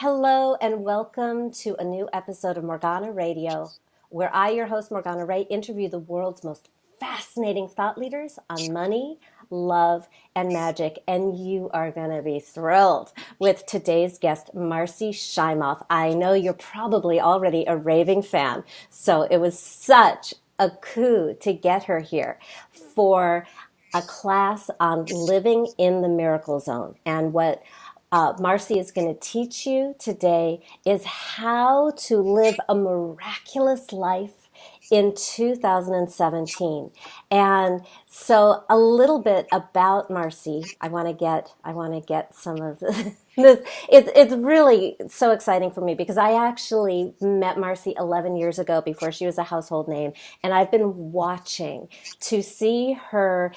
Hello and welcome to a new episode of Morgana Radio, where I, your host Morgana Ray, interview the world's most fascinating thought leaders on money, love, and magic. And you are going to be thrilled with today's guest, Marci Shimoff. I know you're probably already a raving fan, so it was such a coup to get her here for a class on living in the miracle zone. And what Marci is going to teach you today is how to live a miraculous life in 2017. And so a little bit about Marci. I want to get some of this. It's really so exciting for me because I actually met Marci 11 years ago before she was a household name. And I've been watching to see her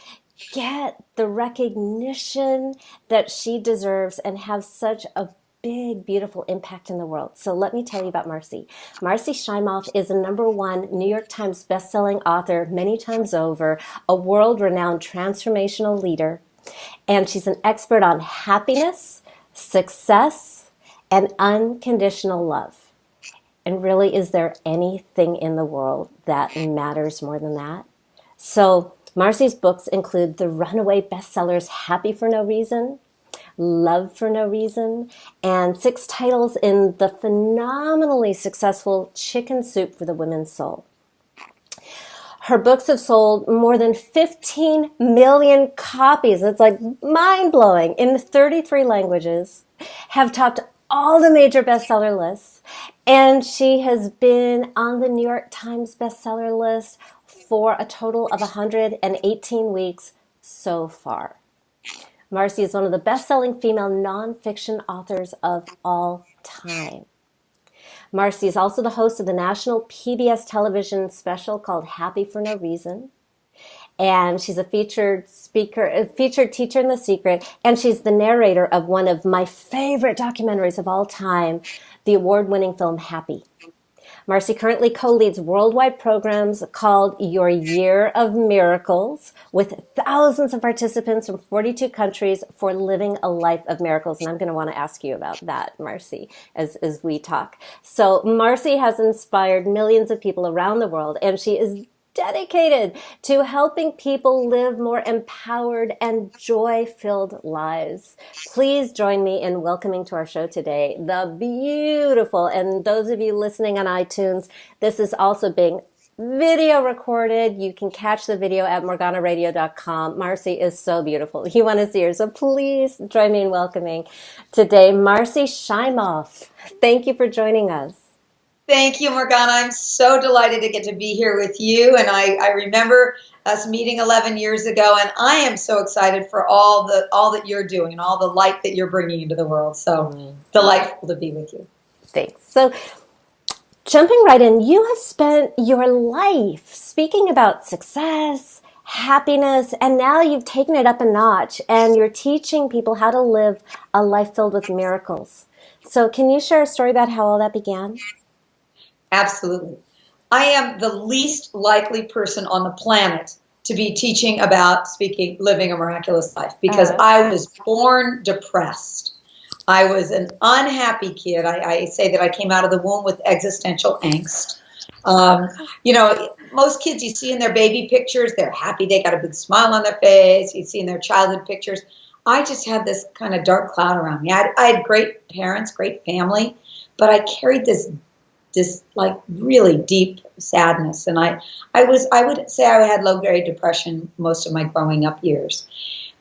get the recognition that she deserves and have such a big, beautiful impact in the world. So let me tell you about Marci. Marci Shimoff is a #1 New York Times bestselling author many times over, a world-renowned transformational leader, and she's an expert on happiness, success, and unconditional love. And really, is there anything in the world that matters more than that? So Marci's books include the runaway bestsellers Happy for No Reason, Love for No Reason, and 6 titles in the phenomenally successful Chicken Soup for the Women's Soul. Her books have sold more than 15 million copies. It's like mind-blowing in 33 languages, have topped all the major bestseller lists, and she has been on the New York Times bestseller list for a total of 118 weeks so far. Marci is one of the best-selling female nonfiction authors of all time. Marci is also the host of the national PBS television special called Happy for No Reason. And she's a featured speaker, a featured teacher in The Secret, and she's the narrator of one of my favorite documentaries of all time, the award-winning film Happy. Marci currently co-leads worldwide programs called Your Year of Miracles with thousands of participants from 42 countries for living a life of miracles. And I'm going to want to ask you about that, Marci, as we talk. So Marci has inspired millions of people around the world, and she is dedicated to helping people live more empowered and joy-filled lives. Please join me in welcoming to our show today the beautiful, and those of you listening on iTunes, this is also being video recorded. You can catch the video at morganaradio.com. Marci is so beautiful. You want to see her. So please join me in welcoming today Marci Shimoff. Thank you for joining us. Thank you, Morgana. I'm so delighted to get to be here with you. And I remember us meeting 11 years ago, and I am so excited for all that you're doing and all the light that you're bringing into the world. So delightful to be with you. Thanks. So jumping right in, you have spent your life speaking about success, happiness, and now you've taken it up a notch and you're teaching people how to live a life filled with miracles. So can you share a story about how all that began? Absolutely. I am the least likely person on the planet to be teaching about living a miraculous life because I was born depressed. I was an unhappy kid. I say that I came out of the womb with existential angst. Most kids you see in their baby pictures, they're happy. They got a big smile on their face. You see in their childhood pictures. I just had this kind of dark cloud around me. I had great parents, great family, but I carried this like really deep sadness. And I would say I had low-grade depression most of my growing up years.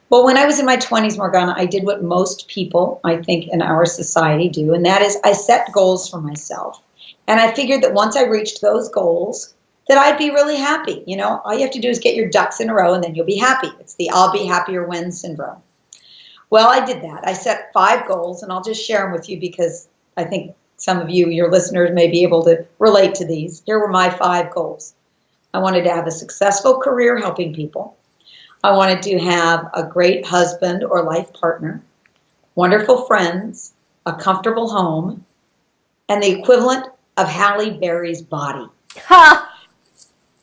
Well, when I was in my 20s, Morgana, I did what most people, I think, in our society do, and that is I set goals for myself. And I figured that once I reached those goals, that I'd be really happy. You know, all you have to do is get your ducks in a row and then you'll be happy. It's the I'll be happier when syndrome. Well, I did that. I set 5 goals, and I'll just share them with you because I think some of you, your listeners, may be able to relate to these. Here were my 5 goals. I wanted to have a successful career helping people. I wanted to have a great husband or life partner, wonderful friends, a comfortable home, and the equivalent of Halle Berry's body. Ha!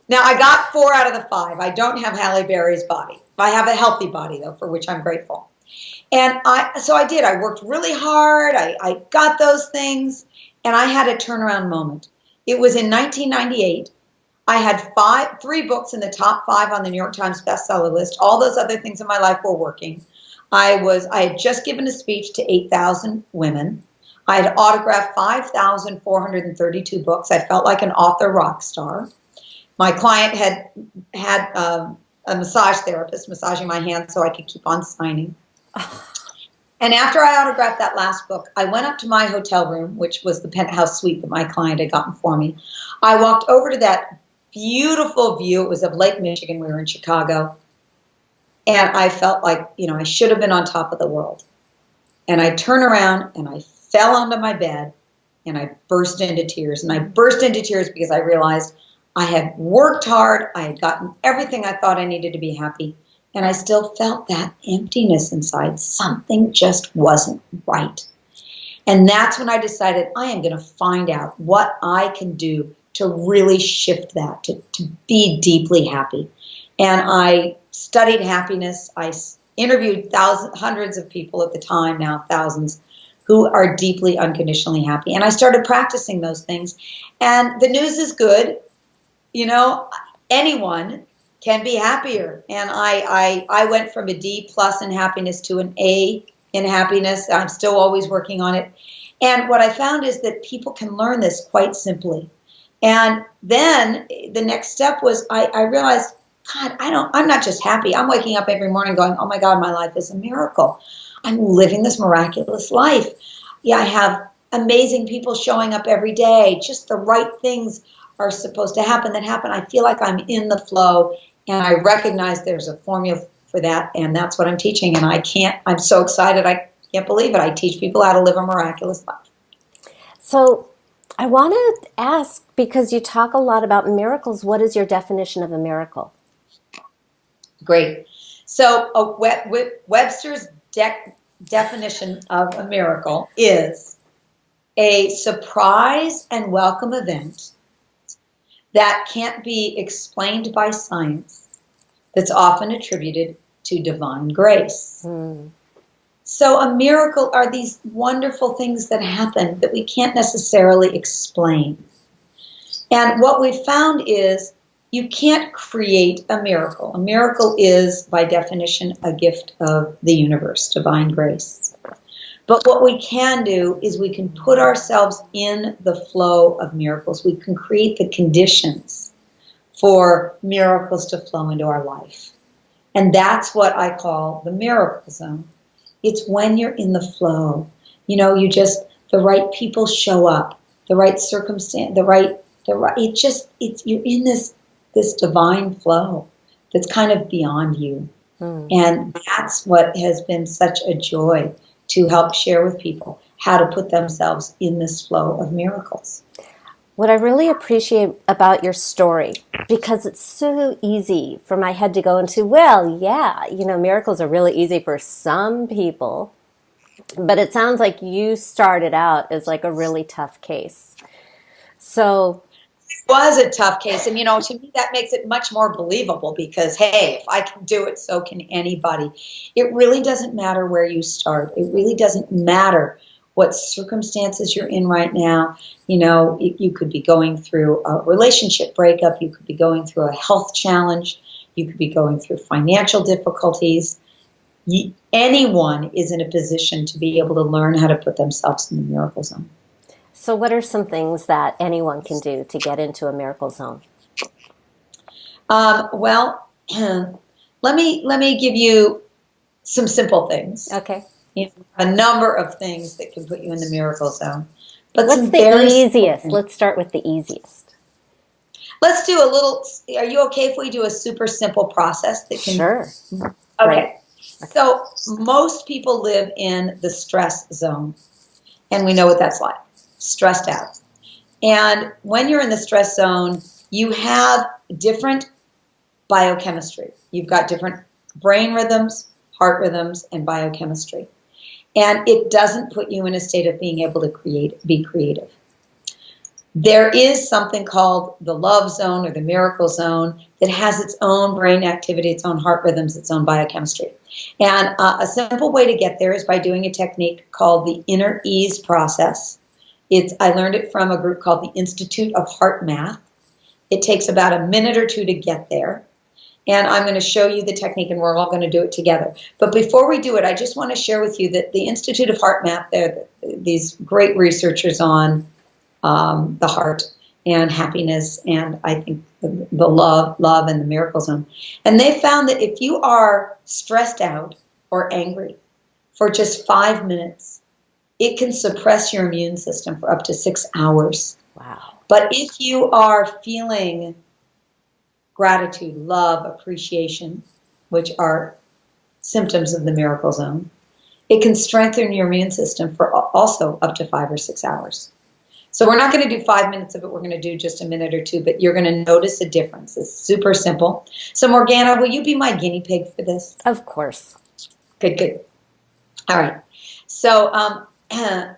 Now, I got 4 out of the 5. I don't have Halle Berry's body. I have a healthy body, though, for which I'm grateful. And so I did. I worked really hard. I got those things, and I had a turnaround moment. It was in 1998. I had three books in the top 5 on the New York Times bestseller list. All those other things in my life were working. I had just given a speech to 8,000 women. I had autographed 5,432 books. I felt like an author rock star. My client had a massage therapist massaging my hands so I could keep on signing. And after I autographed that last book, I went up to my hotel room, which was the penthouse suite that my client had gotten for me. I walked over to that beautiful view. It was of Lake Michigan. We were in Chicago. And I felt like, I should have been on top of the world. And I turned around and I fell onto my bed and I burst into tears. And I burst into tears because I realized I had worked hard. I had gotten everything I thought I needed to be happy. And I still felt that emptiness inside. Something just wasn't right. And that's when I decided I am going to find out what I can do to really shift that, to be deeply happy. And I studied happiness. I interviewed hundreds of people at the time, now thousands, who are deeply unconditionally happy. And I started practicing those things. And the news is good. Anyone can be happier. And I went from a D+ in happiness to an A in happiness. I'm still always working on it. And what I found is that people can learn this quite simply. And then the next step was I realized, God, I'm not just happy. I'm waking up every morning going, oh my God, my life is a miracle. I'm living this miraculous life. Yeah, I have amazing people showing up every day. Just the right things are supposed to happen that happen. I feel like I'm in the flow, and I recognize there's a formula for that, and that's what I'm teaching. And I'm so excited. I can't believe it. I teach people how to live a miraculous life. So I want to ask, because you talk a lot about miracles, what is your definition of a miracle? Great. So Webster's definition of a miracle is a surprise and welcome event that can't be explained by science, that's often attributed to divine grace. So a miracle are these wonderful things that happen that we can't necessarily explain. And what we found is you can't create a miracle. A miracle is, by definition, a gift of the universe, divine grace. But what we can do is we can put ourselves in the flow of miracles. We can create the conditions for miracles to flow into our life. And that's what I call the miracle zone. It's when you're in the flow. The right people show up, the right circumstance, you're in this divine flow that's kind of beyond you. And that's what has been such a joy to help share with people, how to put themselves in this flow of miracles. What I really appreciate about your story, because it's so easy for my head to go into, well, yeah, miracles are really easy for some people, but it sounds like you started out as like a really tough case. So it was a tough case, and to me that makes it much more believable, because hey, if I can do it, so can anybody. It really doesn't matter where you start. It really doesn't matter what circumstances you're in right now. You could be going through a relationship breakup, you could be going through a health challenge, you could be going through financial difficulties. Anyone is in a position to be able to learn how to put themselves in the miracle zone. So what are some things that anyone can do to get into a miracle zone? Well, let me give you some simple things. Okay. A number of things that can put you in the miracle zone. But what's the easiest? Let's start with the easiest. Let's do a little. Are you okay if we do a super simple process that can? Sure. Okay. Right. So most people live in the stress zone, and we know what that's like. Stressed out. And when you're in the stress zone, you have different biochemistry. You've got different brain rhythms, heart rhythms, and biochemistry. And it doesn't put you in a state of being able to be creative. There is something called the love zone or the miracle zone that has its own brain activity, its own heart rhythms, its own biochemistry. And a simple way to get there is by doing a technique called the inner ease process. I learned it from a group called the Institute of Heart Math. It takes about a minute or two to get there. And I'm going to show you the technique, and we're all going to do it together. But before we do it, I just want to share with you that the Institute of Heart Math, they're these great researchers on the heart and happiness, and I think the love and the miracle zone. And they found that if you are stressed out or angry for just 5 minutes, it can suppress your immune system for up to 6 hours. Wow. But if you are feeling gratitude, love, appreciation, which are symptoms of the miracle zone, it can strengthen your immune system for also up to 5 or 6 hours. So we're not going to do 5 minutes of it. We're going to do just a minute or two, but you're going to notice a difference. It's super simple. So Morgana, will you be my guinea pig for this? Of course. Good. All right. So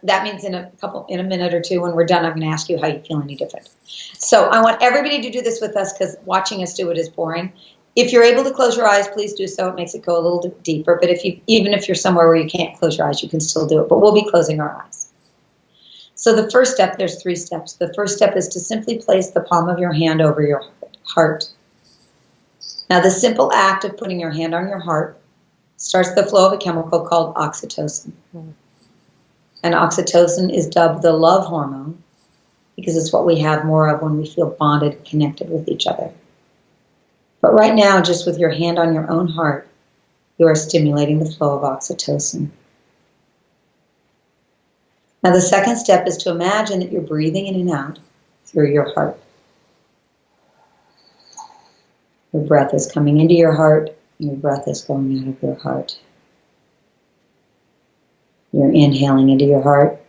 that means in a minute or two when we're done, I'm going to ask you how you feel any different. So I want everybody to do this with us because watching us do it is boring. If you're able to close your eyes, please do so. It makes it go a little deeper. But even if you're somewhere where you can't close your eyes, you can still do it. But we'll be closing our eyes. So the first step, there's 3 steps. The first step is to simply place the palm of your hand over your heart. Now the simple act of putting your hand on your heart starts the flow of a chemical called oxytocin. And oxytocin is dubbed the love hormone because it's what we have more of when we feel bonded and connected with each other. But right now, just with your hand on your own heart, you are stimulating the flow of oxytocin. Now the second step is to imagine that you're breathing in and out through your heart. Your breath is coming into your heart, and your breath is going out of your heart. You're inhaling into your heart.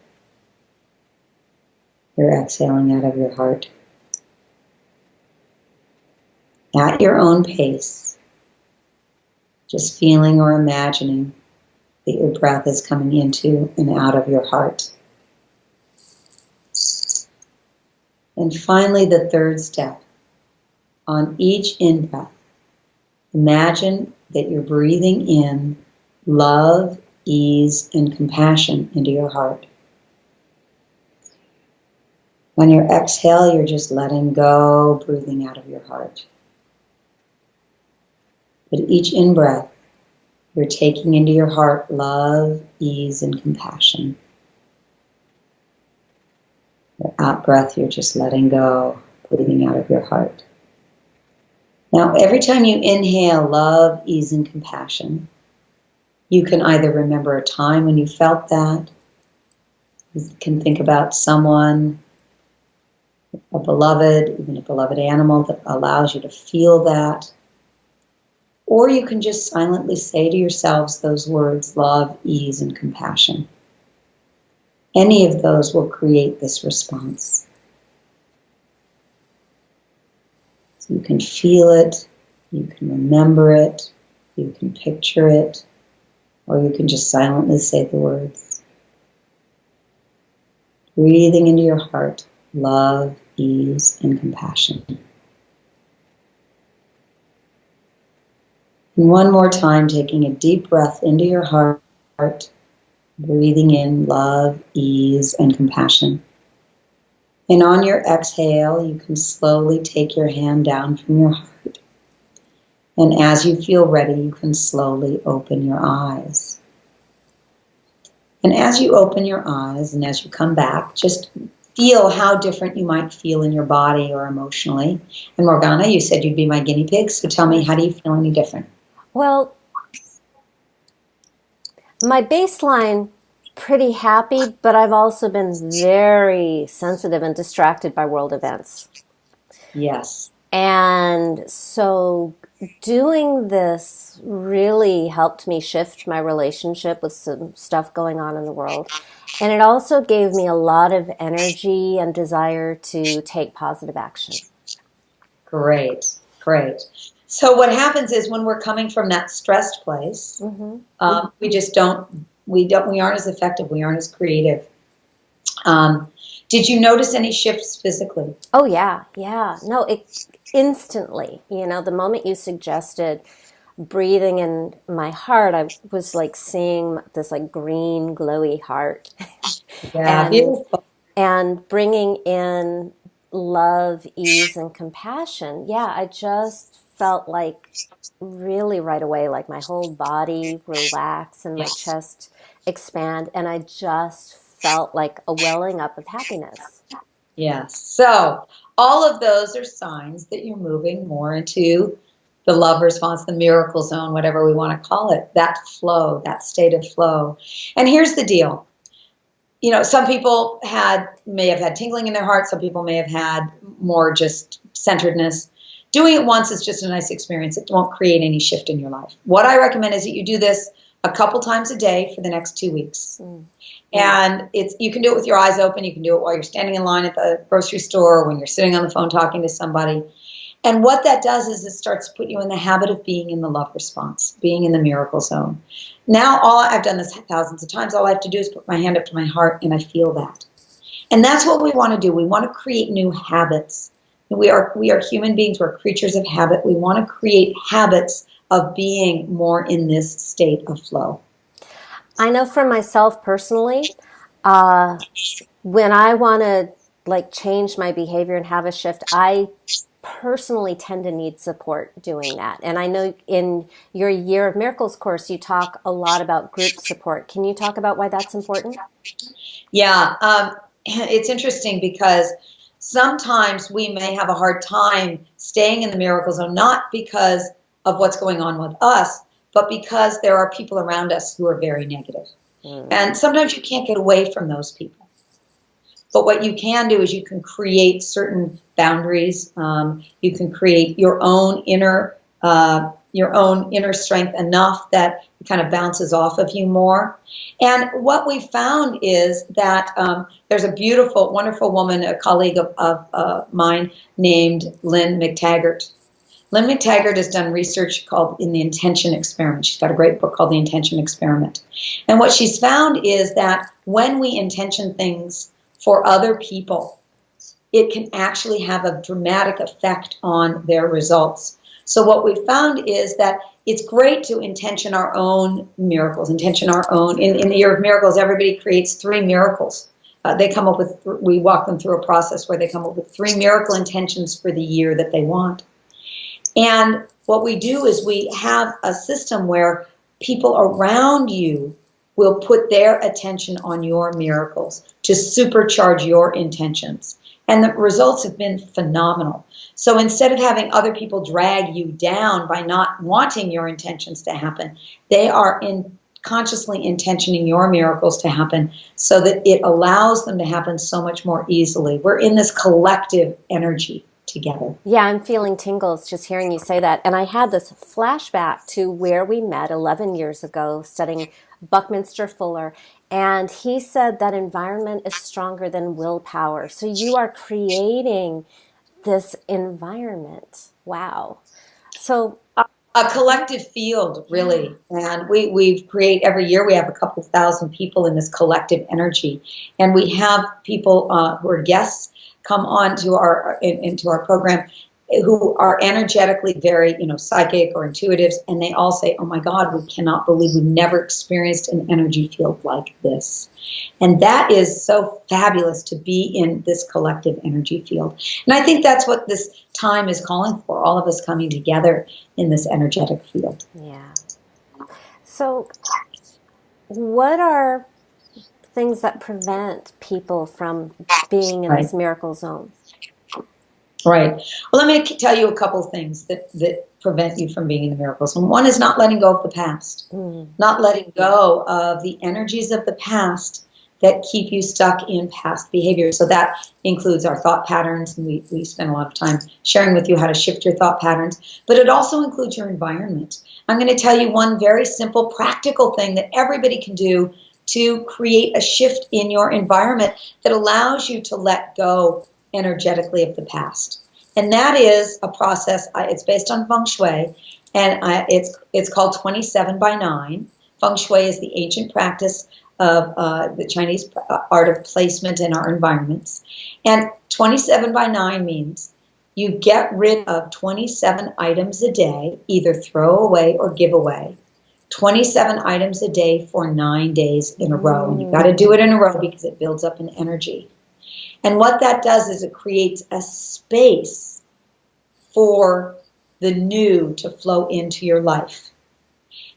You're exhaling out of your heart. At your own pace, just feeling or imagining that your breath is coming into and out of your heart. And finally, the third step. On each in-breath, imagine that you're breathing in love, ease, and compassion into your heart. On your exhale, you're just letting go, breathing out of your heart. But each in-breath, you're taking into your heart love, ease, and compassion. Your out-breath, you're just letting go, breathing out of your heart. Now, every time you inhale love, ease, and compassion, you can either remember a time when you felt that, you can think about someone, a beloved, even a beloved animal that allows you to feel that, or you can just silently say to yourselves those words, love, ease, and compassion. Any of those will create this response. So you can feel it, you can remember it, you can picture it, or you can just silently say the words. Breathing into your heart, love, ease, and compassion. And one more time, taking a deep breath into your heart, breathing in love, ease, and compassion. And on your exhale, you can slowly take your hand down from your heart. And as you feel ready, you can slowly open your eyes. And as you open your eyes and as you come back, just feel how different you might feel in your body or emotionally. And Morgana, you said you'd be my guinea pig, so tell me, how do you feel any different? Well, my baseline, pretty happy, but I've also been very sensitive and distracted by world events. Yes. And so doing this really helped me shift my relationship with some stuff going on in the world. And it also gave me a lot of energy and desire to take positive action. Great. So what happens is when we're coming from that stressed place, we aren't as effective, we aren't as creative. Did you notice any shifts physically? Oh, yeah. Yeah. No, it instantly, the moment you suggested breathing in my heart, I was like seeing this like green, glowy heart Yeah, and beautiful. bringing in love, ease, and compassion. Yeah, I just felt like really right away, like my whole body relax and my Yes. chest expand, and I just felt like a welling up of happiness. Yes. So all of those are signs that you're moving more into the love response, the miracle zone, whatever we want to call it, that flow, that state of flow. And here's the deal. Some people may have had tingling in their heart. Some people may have had more just centeredness. Doing it once is just a nice experience. It won't create any shift in your life. What I recommend is that you do this a couple times a day for the next 2 weeks. And you can do it with your eyes open. You can do it while you're standing in line at the grocery store, or when you're sitting on the phone talking to somebody. And what that does is it starts to put you in the habit of being in the love response, being in the miracle zone. Now, I've done this thousands of times. All I have to do is put my hand up to my heart, and I feel that. And that's what we want to do. We want to create new habits. We are human beings. We're creatures of habit. We want to create habits of being more in this state of flow. I know for myself personally, when I want to like change my behavior and have a shift, I personally tend to need support doing that. And I know in your Year of Miracles course, you talk a lot about group support. Can you talk about why that's important? Yeah, it's interesting because sometimes we may have a hard time staying in the miracle zone, not because of what's going on with us, but because there are people around us who are very negative. And sometimes you can't get away from those people. But what you can do is you can create certain boundaries. You can create your own inner strength enough that it kind of bounces off of you more. And what we found is that there's a beautiful, wonderful woman, a colleague of mine named Lynn McTaggart. Lynn McTaggart has done research called in the Intention Experiment. She's got a great book called The Intention Experiment. And what she's found is that when we intention things for other people, it can actually have a dramatic effect on their results. So what we found is that it's great to intention our own miracles, intention our own. In the Year of Miracles, everybody creates 3 miracles. We walk them through a process where they come up with 3 miracle intentions for the year that they want. And what we do is we have a system where people around you will put their attention on your miracles to supercharge your intentions. And the results have been phenomenal. So instead of having other people drag you down by not wanting your intentions to happen, they are consciously intentioning your miracles to happen so that it allows them to happen so much more easily. We're in this collective energy together. Yeah, I'm feeling tingles just hearing you say that. And I had this flashback to where we met 11 years ago studying Buckminster Fuller. And he said that environment is stronger than willpower. So you are creating this environment. Wow. So a collective field, really. And we create, every year we have a couple thousand people in this collective energy. And we have people who are guests come on to into our program who are energetically very, psychic or intuitives, and they all say, "Oh my God, we cannot believe we've never experienced an energy field like this." And that is so fabulous to be in this collective energy field. And I think that's what this time is calling for, all of us coming together in this energetic field. Yeah. So what are things that prevent people from being in this miracle zone? Right. Well, let me tell you a couple of things that prevent you from being in the miracle zone. One is not letting go of the past, not letting go of the energies of the past that keep you stuck in past behavior. So that includes our thought patterns, and we spend a lot of time sharing with you how to shift your thought patterns, but it also includes your environment. I'm going to tell you one very simple, practical thing that everybody can do to create a shift in your environment that allows you to let go energetically of the past. And that is a process, it's based on feng shui, and it's called 27 by 9. Feng shui is the ancient practice of the Chinese art of placement in our environments. And 27 by 9 means you get rid of 27 items a day, either throw away or give away. 27 items a day for 9 days in a row. And you've got to do it in a row because it builds up an energy. And what that does is it creates a space for the new to flow into your life.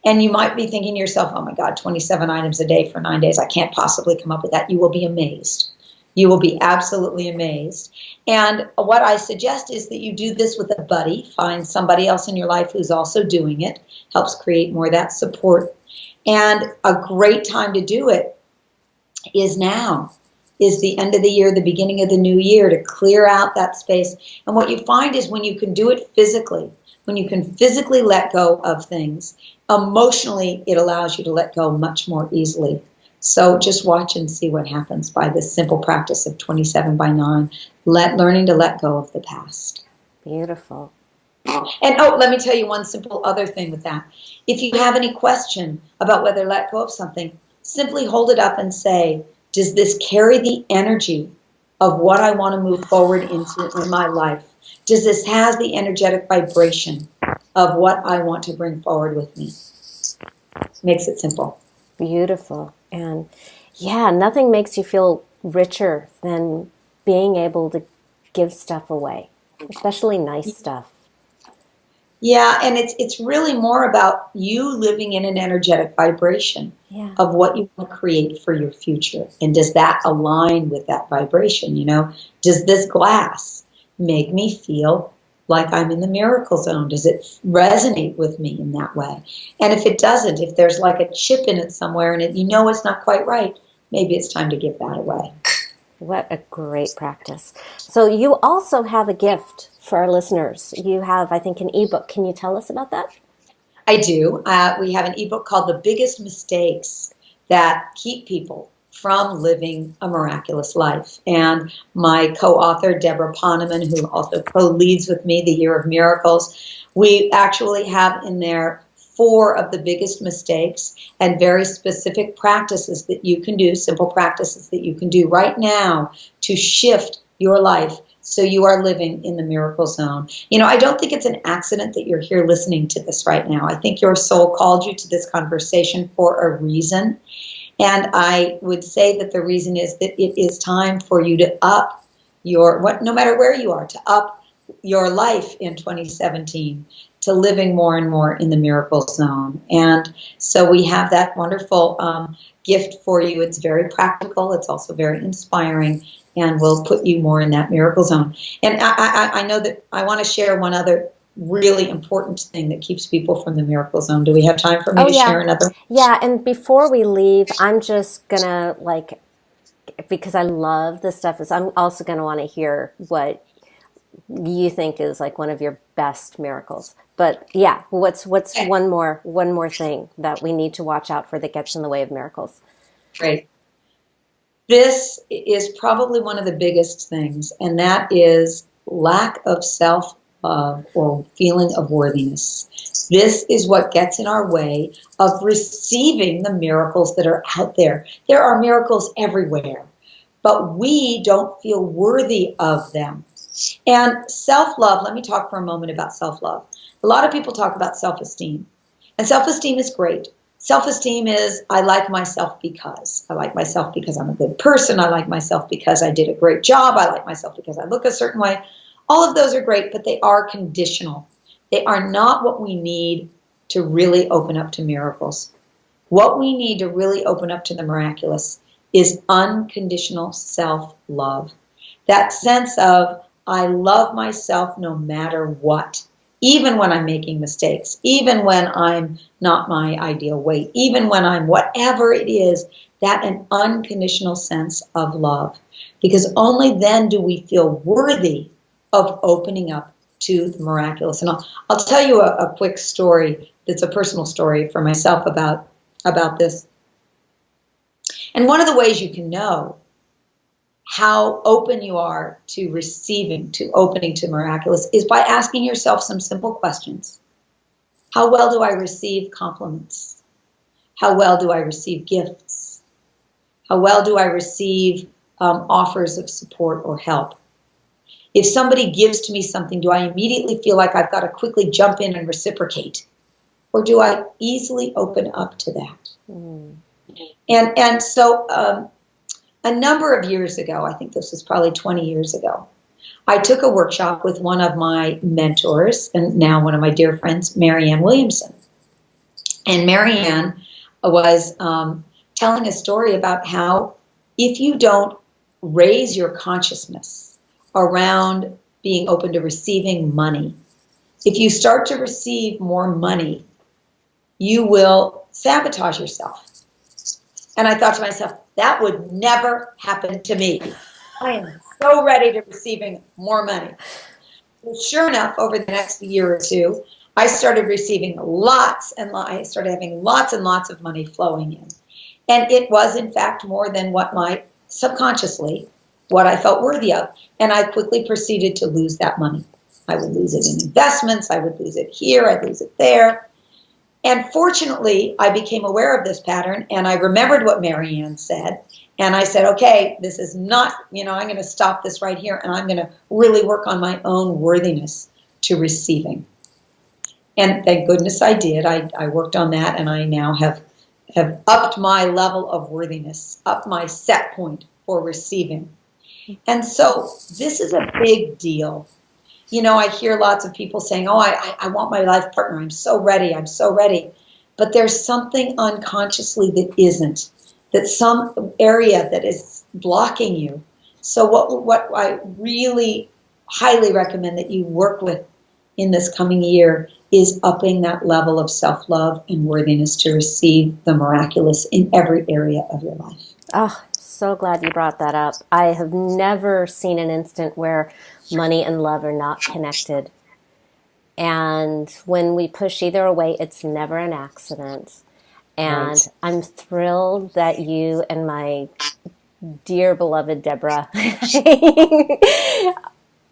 And you might be thinking to yourself, oh my God, 27 items a day for 9 days. I can't possibly come up with that. You will be amazed. You will be absolutely amazed. And what I suggest is that you do this with a buddy. Find somebody else in your life who's also doing it. Helps create more of that support. And a great time to do it is now. Is the end of the year, the beginning of the new year, to clear out that space. And what you find is when you can do it physically, when you can physically let go of things, emotionally it allows you to let go much more easily. So just watch and see what happens by this simple practice of 27 by 9, learning to let go of the past. Beautiful. And let me tell you one simple other thing with that. If you have any question about whether to let go of something, simply hold it up and say, does this carry the energy of what I want to move forward into in my life? Does this have the energetic vibration of what I want to bring forward with me? Makes it simple. Beautiful. And yeah, nothing makes you feel richer than being able to give stuff away, especially nice stuff. Yeah, and it's really more about you living in an energetic vibration of what you want to create for your future. And does that align with that vibration? You know, does this glass make me feel like I'm in the miracle zone? Does it resonate with me in that way? And if it doesn't, if there's like a chip in it somewhere and you know it's not quite right, maybe it's time to give that away. What a great practice. So you also have a gift for our listeners. You have, I think, an ebook. Can you tell us about that? I do. We have an ebook called The Biggest Mistakes That Keep People from Living a Miraculous Life. And my co-author, Deborah Poneman, who also co-leads with me the Year of Miracles, we actually have in there 4 of the biggest mistakes and very specific practices that you can do, simple practices that you can do right now to shift your life so you are living in the miracle zone. You know, I don't think it's an accident that you're here listening to this right now. I think your soul called you to this conversation for a reason. And I would say that the reason is that it is time for you to up no matter where you are, to up your life in 2017 to living more and more in the miracle zone. And so we have that wonderful gift for you. It's very practical. It's also very inspiring, and will put you more in that miracle zone. And I know that I want to share one other really important thing that keeps people from the miracle zone. Do we have time for me to share another? Yeah, and before we leave, I'm just going to, because I love this stuff, I'm also going to want to hear what you think is like one of your best miracles. But yeah, what's one more thing that we need to watch out for that gets in the way of miracles? Great. This is probably one of the biggest things, and that is lack of self-love or feeling of worthiness. This is what gets in our way of receiving the miracles that are out there. There are miracles everywhere, but we don't feel worthy of them. And self-love, let me talk for a moment about self-love. A lot of people talk about self-esteem, and self-esteem is great. Self-esteem is, I like myself because. I like myself because I'm a good person. I like myself because I did a great job. I like myself because I look a certain way. All of those are great, but they are conditional. They are not what we need to really open up to miracles. What we need to really open up to the miraculous is unconditional self-love. That sense of, I love myself no matter what. Even when I'm making mistakes, even when I'm not my ideal weight, even when I'm whatever it is, that an unconditional sense of love. Because only then do we feel worthy of opening up to the miraculous. And I'll tell you a quick story that's a personal story for myself about this. And one of the ways you can know how open you are to receiving, to opening to miraculous, is by asking yourself some simple questions. How well do I receive compliments? How well do I receive gifts? How well do I receive offers of support or help? If somebody gives to me something, do I immediately feel like I've got to quickly jump in and reciprocate? Or do I easily open up to that? Mm. And so a number of years ago, I think this was probably 20 years ago, I took a workshop with one of my mentors and now one of my dear friends, Marianne Williamson. And Marianne was telling a story about how if you don't raise your consciousness around being open to receiving money, if you start to receive more money, you will sabotage yourself. And I thought to myself, that would never happen to me. I am so ready to receiving more money. Well, sure enough, over the next year or two, I started receiving I started having lots and lots of money flowing in. And it was, in fact, more than what I felt worthy of. And I quickly proceeded to lose that money. I would lose it in investments. I would lose it here. I'd lose it there. And fortunately, I became aware of this pattern, and I remembered what Marianne said. And I said, okay, this is not, I'm going to stop this right here, and I'm going to really work on my own worthiness to receiving. And thank goodness I did. I worked on that, and I now have upped my level of worthiness, up my set point for receiving. And so this is a big deal. I hear lots of people saying, oh, I want my life partner. I'm so ready. I'm so ready. But there's something unconsciously that isn't, that's some area that is blocking you. So what I really highly recommend that you work with in this coming year is upping that level of self-love and worthiness to receive the miraculous in every area of your life. Oh, so glad you brought that up. I have never seen an instant where money and love are not connected. And when we push either away, it's never an accident. And right. I'm thrilled that you and my dear beloved Deborah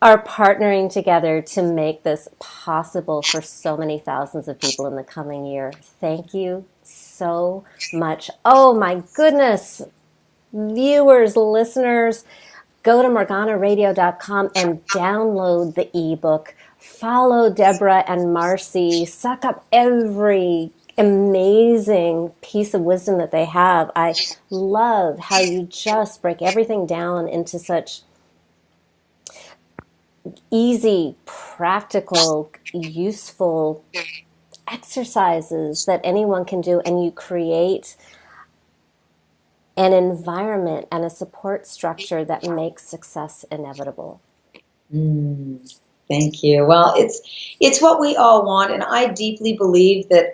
are partnering together to make this possible for so many thousands of people in the coming year. Thank you so much. Oh my goodness. Viewers, listeners, go to morganaradio.com and download the ebook. Follow Deborah and Marci. Suck up every amazing piece of wisdom that they have. I love how you just break everything down into such easy, practical, useful exercises that anyone can do, and you create an environment and a support structure that makes success inevitable. Thank you. Well, it's what we all want, and I deeply believe that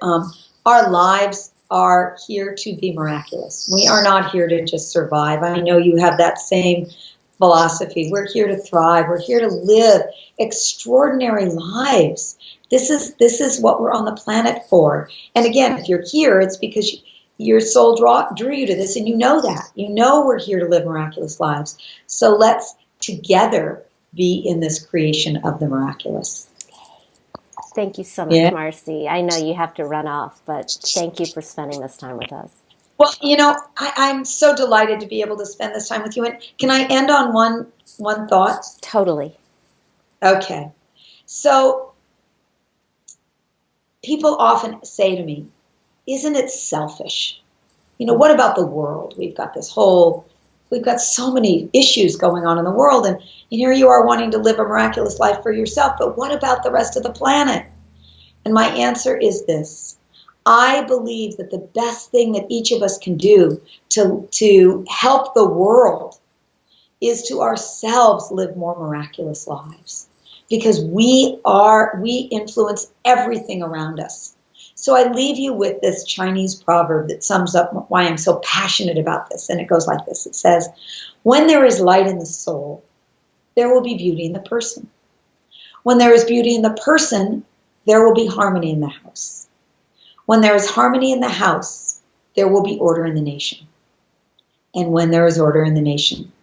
our lives are here to be miraculous. We are not here to just survive. I know you have that same philosophy. We're here to thrive. We're here to live extraordinary lives. This is what we're on the planet for. And again, if you're here, it's because your soul drew you to this, and you know that. You know we're here to live miraculous lives. So let's together be in this creation of the miraculous. Thank you so much, Marci. I know you have to run off, but thank you for spending this time with us. Well, I'm so delighted to be able to spend this time with you. And can I end on one thought? Totally. Okay. So people often say to me, isn't it selfish? What about the world? We've got so many issues going on in the world, and here you are wanting to live a miraculous life for yourself, but what about the rest of the planet? And my answer is this. I believe that the best thing that each of us can do to help the world is to ourselves live more miraculous lives, because we influence everything around us. So I leave you with this Chinese proverb that sums up why I'm so passionate about this. And it goes like this. It says, when there is light in the soul, there will be beauty in the person. When there is beauty in the person, there will be harmony in the house. When there is harmony in the house, there will be order in the nation. And when there is order in the nation,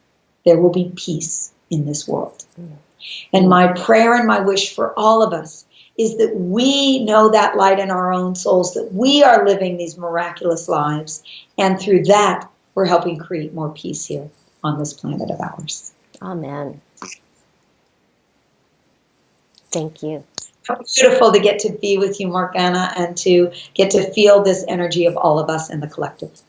there will be peace in this world. And my prayer and my wish for all of us is that we know that light in our own souls, that we are living these miraculous lives, and through that, we're helping create more peace here on this planet of ours. Amen. Thank you. How beautiful to get to be with you, Morgana, and to get to feel this energy of all of us in the collective.